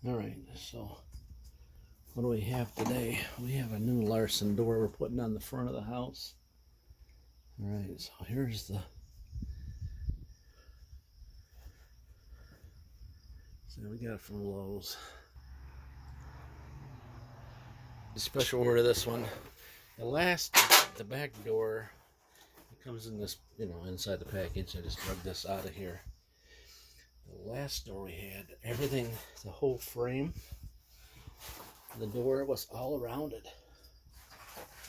Alright, so what do we have today? We have a new Larson door we're putting on the front of the house. Alright, so here's the we got it from Lowe's. A special order this one. The back door, it comes in this, inside the package. I just drug this out of here. The last door we had, everything, the whole frame, the door was all around it.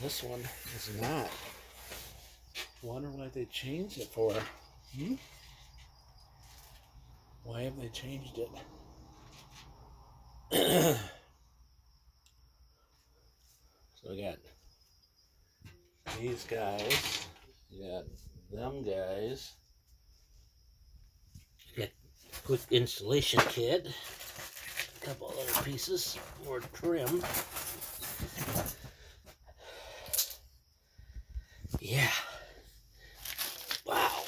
This one is not. Wonder why they changed it for. Why have they changed it? So we got these guys, we got them guys, we got a quick installation kit, a couple other pieces, more trim. Yeah. Wow.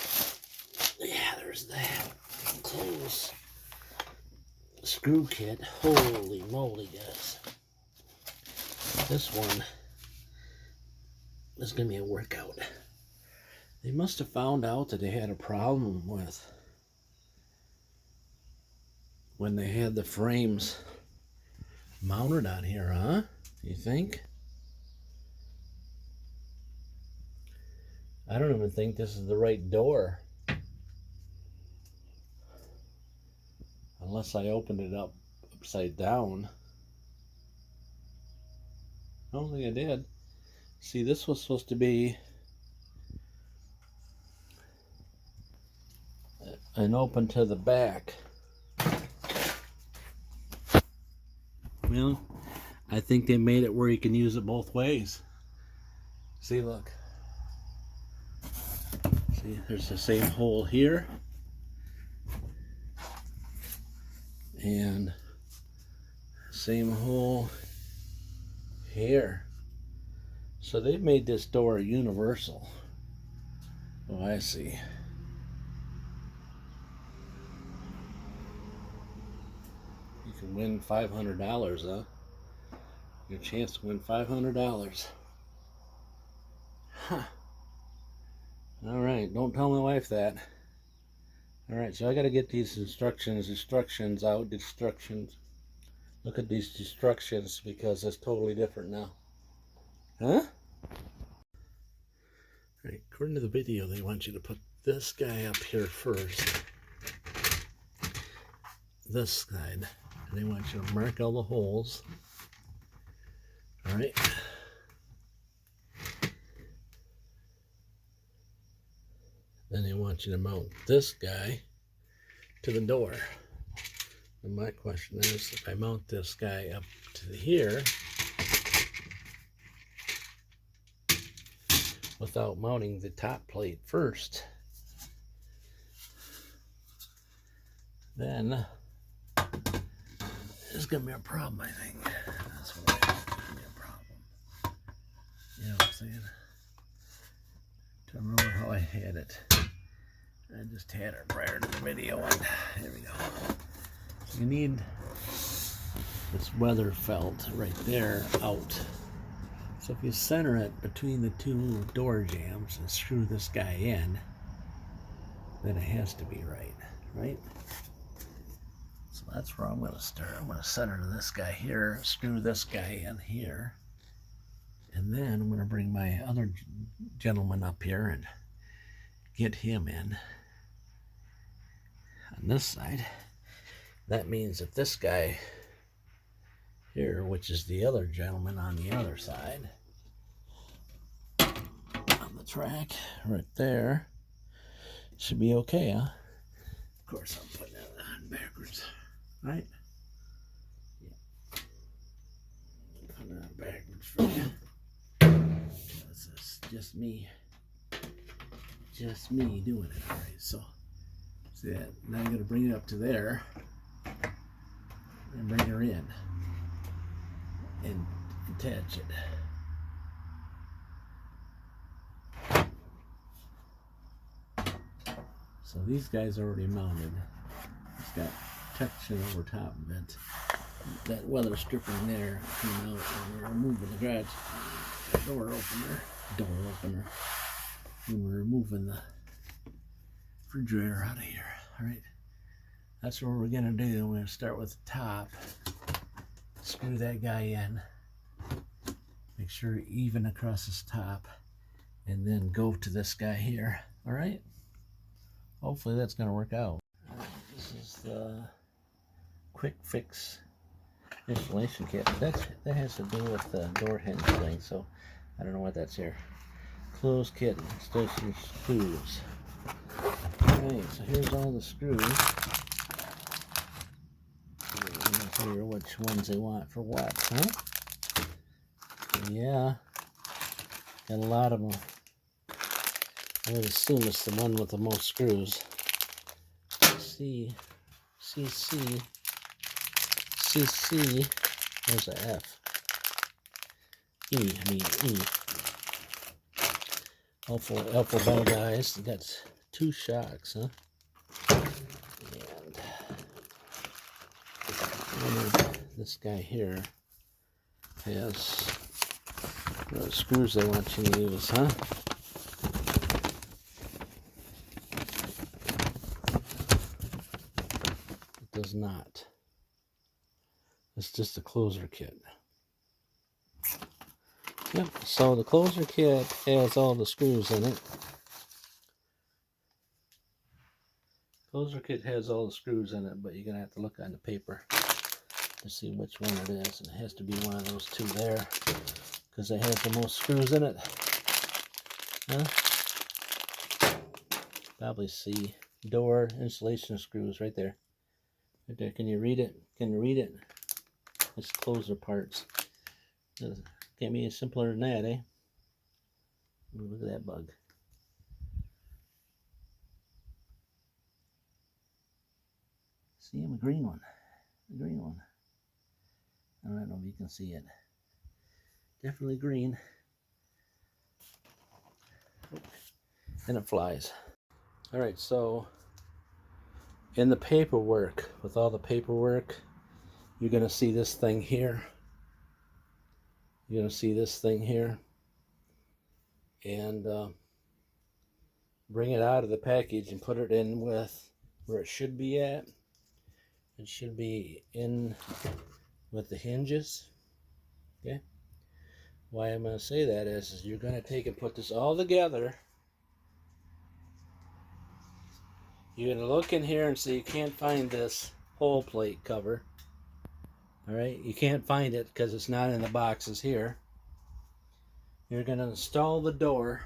Yeah, there's that. Close. Screw kit. Holy moly, guys. This one is going to be a workout. They must have found out that they had a problem with when they had the frames mounted on here, huh? You think? I don't even think this is the right door. Unless I opened it up upside down. I don't think I did. See, this was supposed to be an open to the back. Well, I think they made it where you can use it both ways. See, look. See, there's the same hole here. And same hole here. So they've made this door universal. Oh, I see. You can win $500, huh? Your chance to win $500. Huh. All right, don't tell my wife that. All right, so I got to get these instructions out. Look at these instructions because it's totally different now. Huh? Right, according to the video, they want you to put this guy up here first. This side. And they want you to mark all the holes. Alright. Then they want you to mount this guy to the door. And my question is, if I mount this guy up to here, without mounting the top plate first, then there's going to be a problem, I think. That's what it's going to be a problem. You know what I'm saying? Don't remember how I had it. I just had it prior to the video, and there we go. So you need this weather felt right there out. So if you center it between the two door jambs and screw this guy in, then it has to be right? So that's where I'm going to start. I'm going to center this guy here, screw this guy in here, and then I'm going to bring my other gentleman up here and get him in on this side. That means if this guy here, which is the other gentleman on the other side, on the track right there, should be okay, huh? Of course, I'm putting it on backwards, right? Yeah. Put it on backwards for you. This is just me doing it. All right, so see that? Now I'm going to bring it up to there and bring her in and attach it. So these guys are already mounted. It's got protection over top of it. that weather stripping there came out when we were removing the garage door opener when we were removing the refrigerator out of here. All right, that's what we're gonna do. We're gonna start with the top, screw that guy in, make sure even across his top, and then go to this guy here. All right, hopefully that's gonna work out. All right, this is the quick fix installation kit. That has to do with the door hinge thing, so I don't know what that's here. Close kit, installation screws. Alright, so here's all the screws. I'm gonna figure which ones they want for what, huh? Yeah, got a lot of them. I would assume it's the one with the most screws. C, there's a F. E. Helpful bell guys. That's 2 shocks, huh? And this guy here has the screws they want you to use, huh? It does not. It's just a closer kit. Yep, so the closer kit has all the screws in it. Closer kit has all the screws in it, but you're going to have to look on the paper to see which one it is. And it has to be one of those 2 there, because it has the most screws in it. Huh? Probably C. Door installation screws right there. Right there. Can you read it? Can you read it? It's closer parts. Can't be any simpler than that, eh? Ooh, look at that bug. See him, a green one. A green one. I don't know if you can see it. Definitely green. And it flies. Alright, so in the paperwork, with all the paperwork, you're going to see this thing here. You're going to see this thing here. And bring it out of the package and put it in with where it should be at. It should be in with the hinges. Okay? Why I'm going to say that is you're going to take and put this all together. You're going to look in here and see you can't find this whole plate cover. Alright, you can't find it because it's not in the boxes here. You're going to install the door,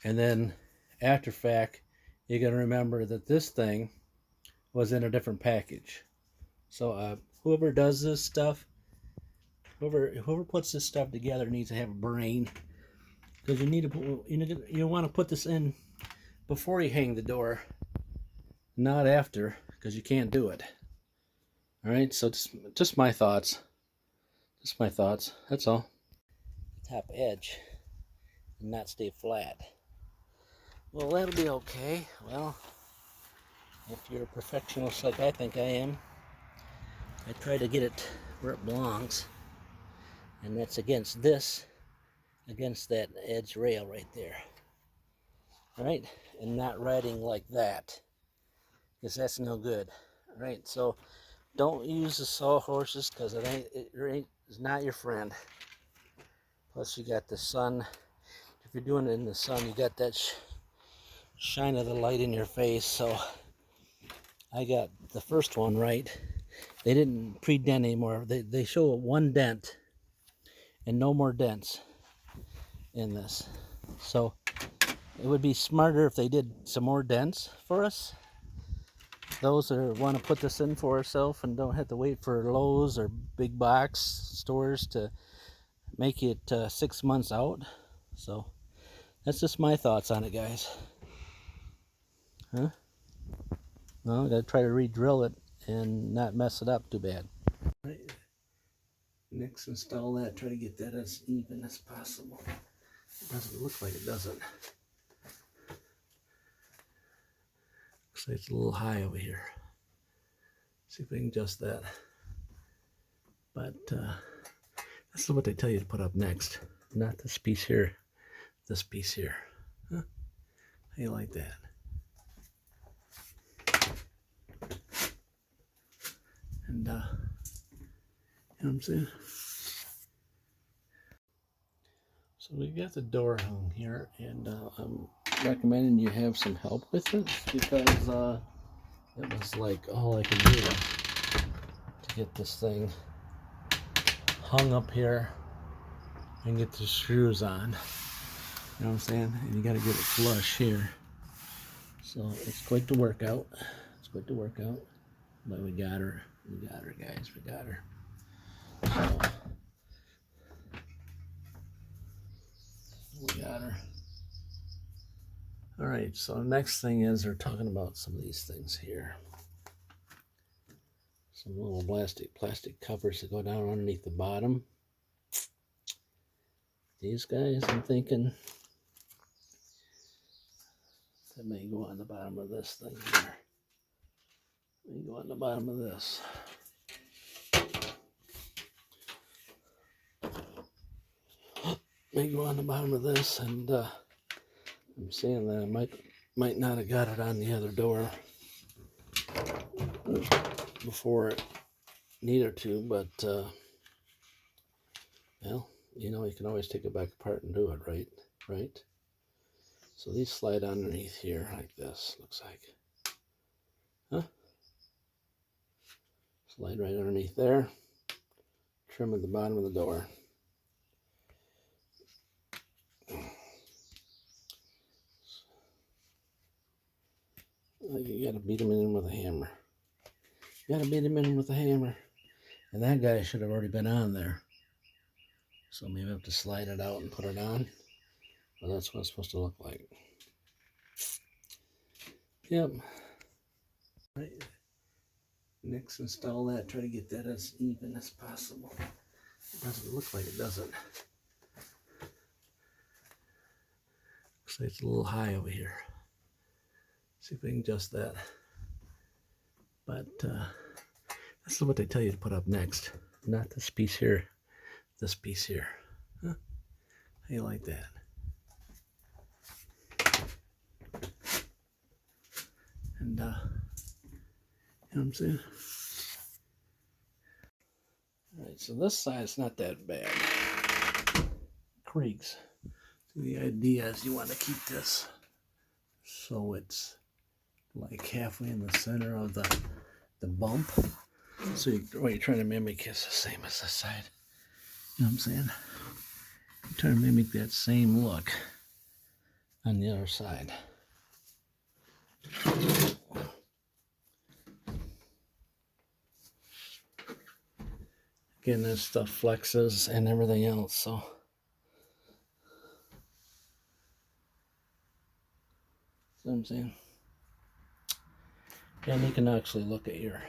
and then after fact, you're going to remember that this thing was in a different package. So whoever does this stuff, whoever puts this stuff together needs to have a brain, because you want to put this in before you hang the door, not after, because you can't do it. All right, so just my thoughts. Just my thoughts. That's all. Top edge and not stay flat. Well, that'll be okay. Well, if you're a perfectionist like I think I am, I try to get it where it belongs, and that's against that edge rail right there. All right, and not riding like that, because that's no good. All right, so don't use the sawhorses, because it's not your friend. Plus you got the sun. If you're doing it in the sun, you got that shine of the light in your face. So I got the first one right. They didn't pre-dent anymore. They show 1 dent and no more dents in this. So it would be smarter if they did some more dents for us. Those that want to put this in for ourselves and don't have to wait for Lowe's or big box stores to make it 6 months out. So that's just my thoughts on it, guys. Huh? Well, I gotta try to re-drill it and not mess it up too bad. Right. Next, install that. Try to get that as even as possible. It doesn't look like it, does it? Looks like it's a little high over here. See if we can adjust that. But this is what they tell you to put up next. Not this piece here, this piece here. Huh? How you like that? And, you know what I'm saying? So we got the door hung here, and I'm recommending you have some help with it, because it was like all I could do to get this thing hung up here and get the screws on. You know what I'm saying? And you got to get it flush here. So it's quite the workout. It's quite the workout. But we got her. We got her, guys. We got her. So we got her. All right. So the next thing is they're talking about some of these things here. Some little plastic covers that go down underneath the bottom. These guys, I'm thinking, that may go on the bottom of this thing here. May go on the bottom of this. May go on the bottom of this, and I'm saying that I might not have got it on the other door before it needed to, but well, you know, you can always take it back apart and do it, right? So these slide underneath here like this, looks like. Huh? Slide right underneath there. Trim at the bottom of the door. You gotta beat them in with a hammer. You gotta beat them in with a hammer. And that guy should have already been on there. So maybe I have to slide it out and put it on. Well, that's what it's supposed to look like. Yep. Right. Next, install that. Try to get that as even as possible. It doesn't look like it, does it? Looks like it's a little high over here. See if we can adjust that. But this is what they tell you to put up next. Not this piece here, this piece here. Huh? How you like that? And, you know what I'm saying? Alright, so this side's not that bad. Creaks. So the idea is you want to keep this so it's like halfway in the center of the bump. So what you're trying to mimic is the same as this side. You know what I'm saying? You're trying to mimic that same look on the other side. Again, this stuff flexes and everything else, so. See what I'm saying? And you can actually look at your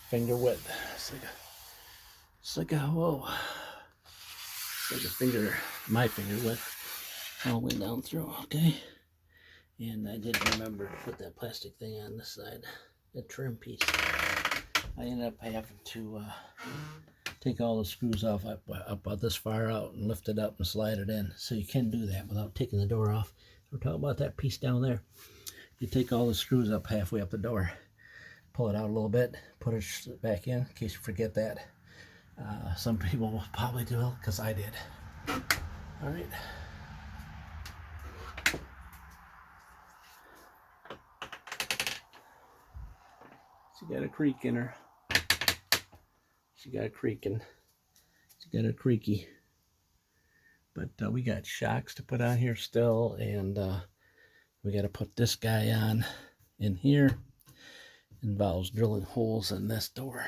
finger width. It's like a whoa. It's like a finger, my finger width, all the way down through, okay? And I did remember to put that plastic thing on this side, that trim piece. I ended up having to take all the screws off up about this far out and lift it up and slide it in. So you can do that without taking the door off. We're talking about that piece down there. You take all the screws up halfway up the door, pull it out a little bit, put it back in case you forget that. Some people will probably do it because I did. All right. She got a creak in her. She got a creaking. She got a creaky. But we got shocks to put on here still, and we got to put this guy on in here. Involves drilling holes in this door.